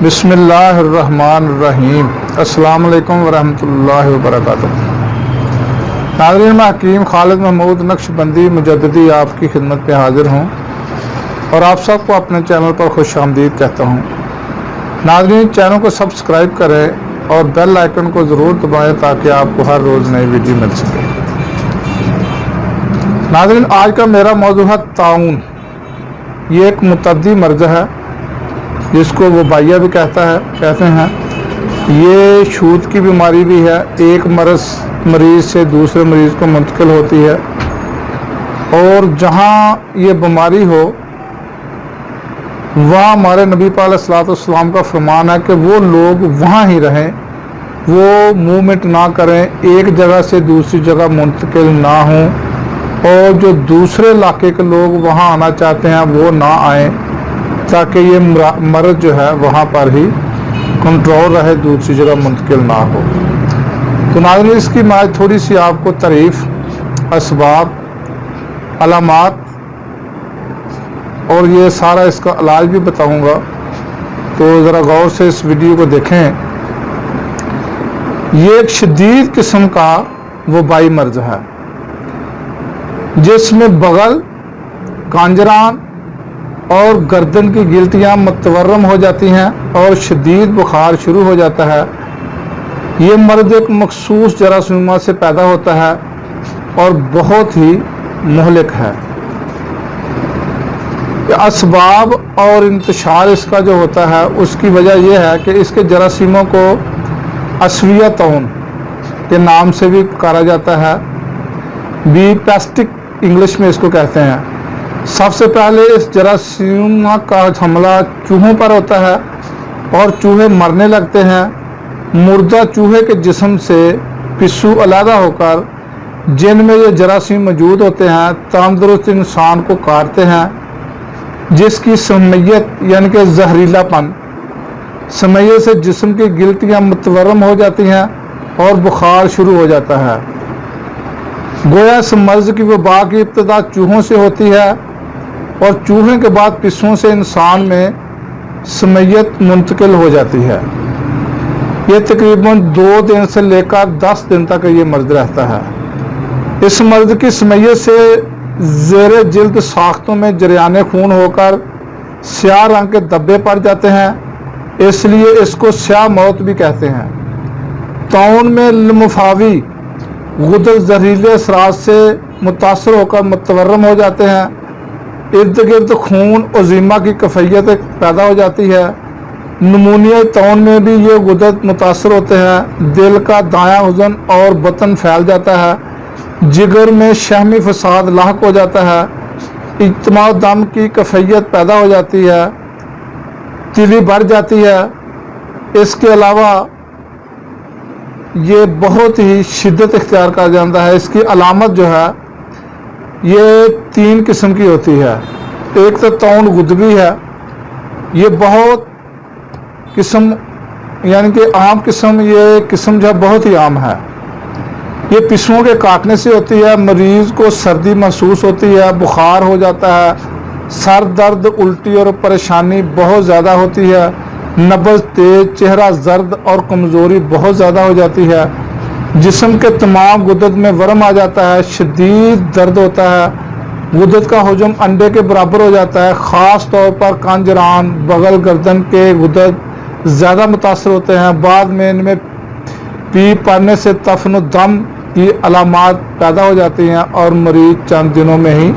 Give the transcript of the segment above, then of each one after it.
बिस्मिल्लाहिर्रहमानिर्रहीम। अस्सलाम वालेकुम वरहमतुल्लाहि वबरकातुह। नाज़रीन, मैं हकीम खालिद महमूद नक्शबंदी मुजद्दिदी आपकी खिदमत में हाजिर हूँ और आप सबको अपने चैनल पर खुश आमदीद कहता हूँ। नाज़रीन, चैनल को सब्सक्राइब करें और बेल आइकन को ज़रूर दबाएं ताकि आपको हर रोज़ नई वीडियो मिल सके। नाज़रीन, आज का मेरा मौजू है ताउन। ये एक मुतद्दी मर्ज़ है जिसको वबाइया भी कहते हैं। ये छूत की बीमारी भी है, एक मरीज़ से दूसरे मरीज़ को मुंतकिल होती है और जहाँ ये बीमारी हो वहाँ हमारे नबी पाक अलैहि सल्लाम का फरमान है कि वो लोग वहाँ ही रहें, वो मूवमेंट ना करें, एक जगह से दूसरी जगह मुंतकिल ना हों और जो दूसरे इलाके के लोग वहाँ आना चाहते हैं वो ना आएँ ताकि ये मर्ज़ जो है वहाँ पर ही कंट्रोल रहे, दूसरी जगह मुंतकिल ना हो। तो नाज़रीन, इसकी मैं थोड़ी सी आपको तारीफ़, असबाब, अलामात और ये सारा इसका इलाज भी बताऊंगा। तो ज़रा गौर से इस वीडियो को देखें। ये एक शदीद किस्म का वबाई मर्ज़ है जिसमें बगल, कांजरान और गर्दन की गिल्टियाँ मतवर्रम हो जाती हैं और शदीद बुखार शुरू हो जाता है। ये मर्द एक मखसूस जरासीमा से पैदा होता है और बहुत ही मुहलिक है। असबाब और इंतशार इसका जो होता है उसकी वजह यह है कि इसके जरासीमों को असविया तौन के नाम से भी पुकारा जाता है। बी पेस्टिक इंग्लिश में इसको कहते हैं। सबसे पहले इस जरासीम का हमला चूहों पर होता है और चूहे मरने लगते हैं। मुर्दा चूहे के जिस्म से पिस्सू अलग होकर जिनमें ये जरासीम मौजूद होते हैं तंदुरुस्त इंसान को काटते हैं, जिसकी समयत यानी कि जहरीलापन, समयत से जिस्म की गिल्टियाँ मुतवर्रम हो जाती हैं और बुखार शुरू हो जाता है। गोया इस मर्ज़ की वबा की इब्तिदा चूहों से होती है और चूहे के बाद पिस्सों से इंसान में समयत मुंतकिल हो जाती है। ये तकरीबन 2 दिन से लेकर 10 दिन तक ये मर्ज़ रहता है। इस मर्ज़ की समयत से ज़ेरे जिल्द साख्तों में जरियाने खून होकर स्याह रंग के धब्बे पड़ जाते हैं, इसलिए इसको स्याह मौत भी कहते हैं। ताउन में लमफावी गुदर जहरीले असरात से मुतासर होकर मुतवर्रम हो जाते हैं। इर्द गिर्द खून ओज़ीमा की कैफियत पैदा हो जाती है। नमूनिया ताउन में भी ये गुदत मुतासर होते हैं। दिल का दायां उज़न और बतन फैल जाता है। जिगर में शहमी फसाद लाहक हो जाता है। इज्तिमा दम की कैफियत पैदा हो जाती है। तिली बढ़ जाती है। इसके अलावा ये बहुत ही शिद्दत इख्तियार कर जाता है। इसकी अलामत जो है ये 3 किस्म की होती है। एक तो ताउन गुदवी है, ये बहुत किस्म यानी कि आम किस्म, ये किस्म जो है बहुत ही आम है। ये पिस्सुओं के काटने से होती है। मरीज़ को सर्दी महसूस होती है, बुखार हो जाता है, सर दर्द, उल्टी और परेशानी बहुत ज़्यादा होती है, नब्ज़ तेज़, चेहरा जर्द और कमज़ोरी बहुत ज़्यादा हो जाती है, जिस्म के तमाम गुदद में वर्म आ जाता है, शदीद दर्द होता है, गुदद का हजम अंडे के बराबर हो जाता है। ख़ास तौर पर कांजरान, बगल, गर्दन के गुदद ज़्यादा मुतासर होते हैं। बाद में इनमें पी पड़ने से तफन दम की अलामात पैदा हो जाती हैं और मरीज चंद दिनों में ही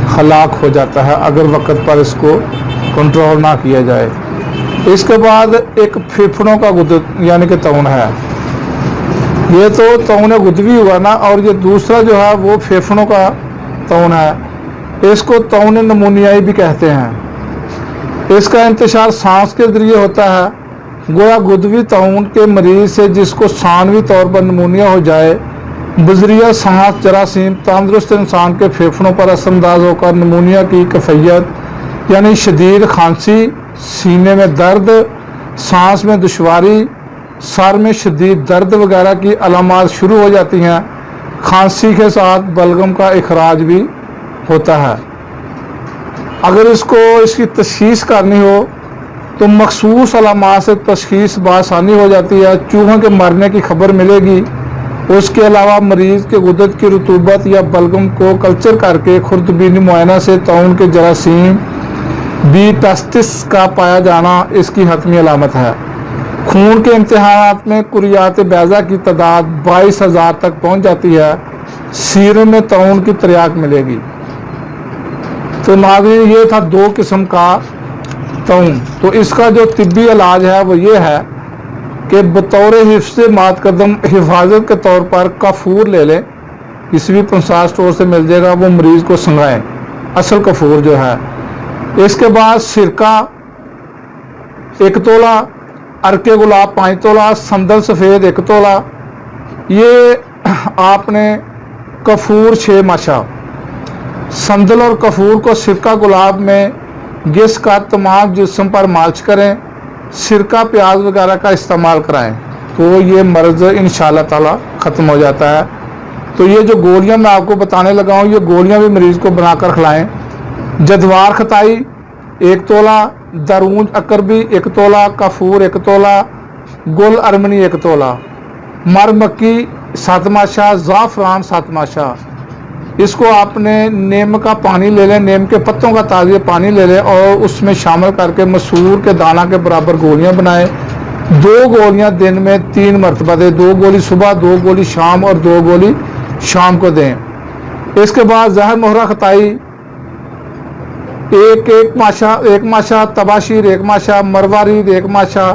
हलाक हो जाता है अगर वक़्त पर इसको कंट्रोल ना किया जाए। इसके बाद एक फेफड़ों का गुदद यानी कि ताउन है। ये तो ताउन गुदवी हुआ ना, और ये दूसरा जो है वो फेफड़ों का ताउन है। इसको ताउन नमूनियाई भी कहते हैं। इसका इंतशार सांस के ज़रिए होता है। गोया गुदवी ताउन के मरीज़ से जिसको सानवी तौर पर नमूनिया हो जाए, बजरिया सांस जरासीम तंदुरुस्त इंसान के फेफड़ों पर असरअंदाज होकर नमूनिया की कैफियत यानी शदीद खांसी, सीने में दर्द, सांस में दुश्वारी, सर में शदीद दर्द वगैरह की अलामात शुरू हो जाती हैं। खांसी के साथ बलगम का इखराज भी होता है। अगर इसकी तशखीस करनी हो तो मखसूस अलामात से तशखीस बआसानी हो जाती है। चूहों के मरने की खबर मिलेगी। उसके अलावा मरीज़ के गुदत की रतूबत या बलगम को कल्चर करके खुर्दबीनी मुआयना से ताउन के जरासीम बी टेस्टिस का पाया जाना इसकी हतमी अलामत है। खून के इम्तिहानात में कुरियात बैज़ा की तादाद 22,000 तक पहुँच जाती है। सीरम में ताउन की तरियाक मिलेगी। तो नाज़रीन, ये था 2 किस्म का ताउन। तो इसका जो तिब्बी इलाज है वो ये है कि बतौर हिफ्ज़ मातकदम हिफाजत के तौर पर कफूर ले लें, किसी भी पंसार स्टोर से मिल जाएगा, वो मरीज़ को संगाएं, असल कफूर जो है। इसके बाद सिरका 1 तोला, अरके गुलाब 5 तोला, संदल सफ़ेद 1 तोला, ये आपने कफूर 6 माशा। संदल और कफूर को सिरका गुलाब में घिस का तमाम जिस्म पर मालिश करें। सिरका प्याज वगैरह का इस्तेमाल कराएं तो ये मर्ज़ इंशाअल्लाह ताला ख़त्म हो जाता है। तो ये जो गोलियां मैं आपको बताने लगा हूँ, ये गोलियां भी मरीज़ को बनाकर खिलाएं। जदवार खताई 1 तोला, दरूंज अकरबी 1 तोला, कफूर 1 तोला, गुल अरमनी 1 तोला, मर मक्की 7 माशा, ज़ाफ़रान 7 माशा। इसको आपने नीम का पानी ले लें, नीम के पत्तों का ताज़ा पानी ले लें और उसमें शामिल करके मसूर के दाना के बराबर गोलियां बनाएं। 2 गोलियां दिन में 3 मरतबा दें, 2 गोली सुबह, 2 गोली शाम और 2 गोली शाम को दें। इसके बाद जहर मोहरा खताई 1 माशा, 1 माशा, तबाशीर 1 माशा, मरवारीद 1 माशा,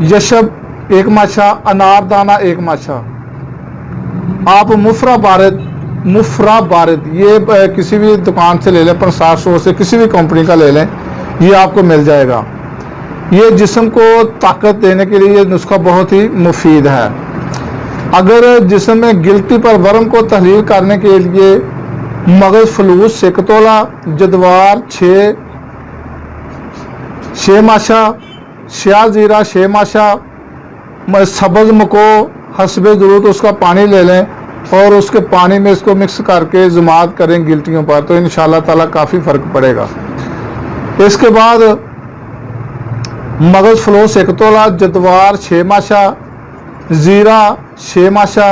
यशब 1 माशा, अनारदाना 1 माशा। आप मुफरा बारिद ये किसी भी दुकान से ले लें, पंसार स्टोर से किसी भी कंपनी का ले लें, ये आपको मिल जाएगा। ये जिस्म को ताकत देने के लिए ये नुस्खा बहुत ही मुफीद है। अगर जिस्म में गिल्टी पर वर्म को तहलील करने के लिए मगज़ फलूस 1 तोला, जदवार 6 माशा, स्याह ज़ीरा 6 माशा, सब्ज़ मको हस्बे ज़रूरत उसका पानी ले लें और उसके पानी में इसको मिक्स करके जुमात करें गिल्टियों पर, तो इंशाअल्लाह ताला काफ़ी फ़र्क पड़ेगा। इसके बाद मगज़ फलोस 1 तोला, जदवार 6 माशा, ज़ीरा 6 माशा,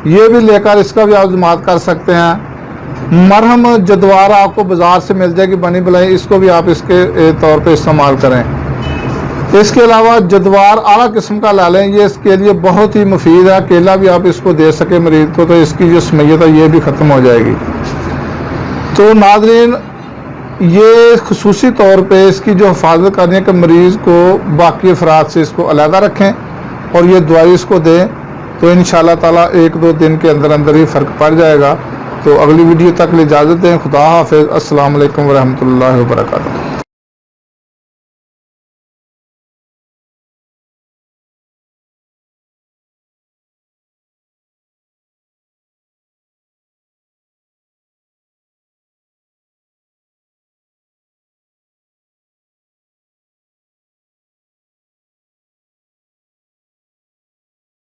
ये भी लेकर इसका भी आप जुमात कर सकते हैं। मरहम जदवार आपको बाज़ार से मिल जाएगी बनी बनाई, इसको भी आप इसके तौर पे इस्तेमाल करें। इसके अलावा जदवार आला किस्म का ला लें, ये इसके लिए बहुत ही मुफीद है। केला भी आप इसको दे सके मरीज़ को तो इसकी जो स्मैयत है ये भी ख़त्म हो जाएगी। तो नाज़रीन, ये खुसूसी तौर पे इसकी जो हिफाजत करनी है कि मरीज़ को बाकी अफराद से इसको अलहदा रखें और ये दवाई इसको दें, तो इंशाअल्लाह ताला 1-2 दिन के अंदर अंदर ही फ़र्क पड़ जाएगा। तो अगली वीडियो तक इजाज़त दें। खुदा हाफ़िज़। अस्सलाम वालेकुम व रहमतुल्लाहि व बरकातुहू।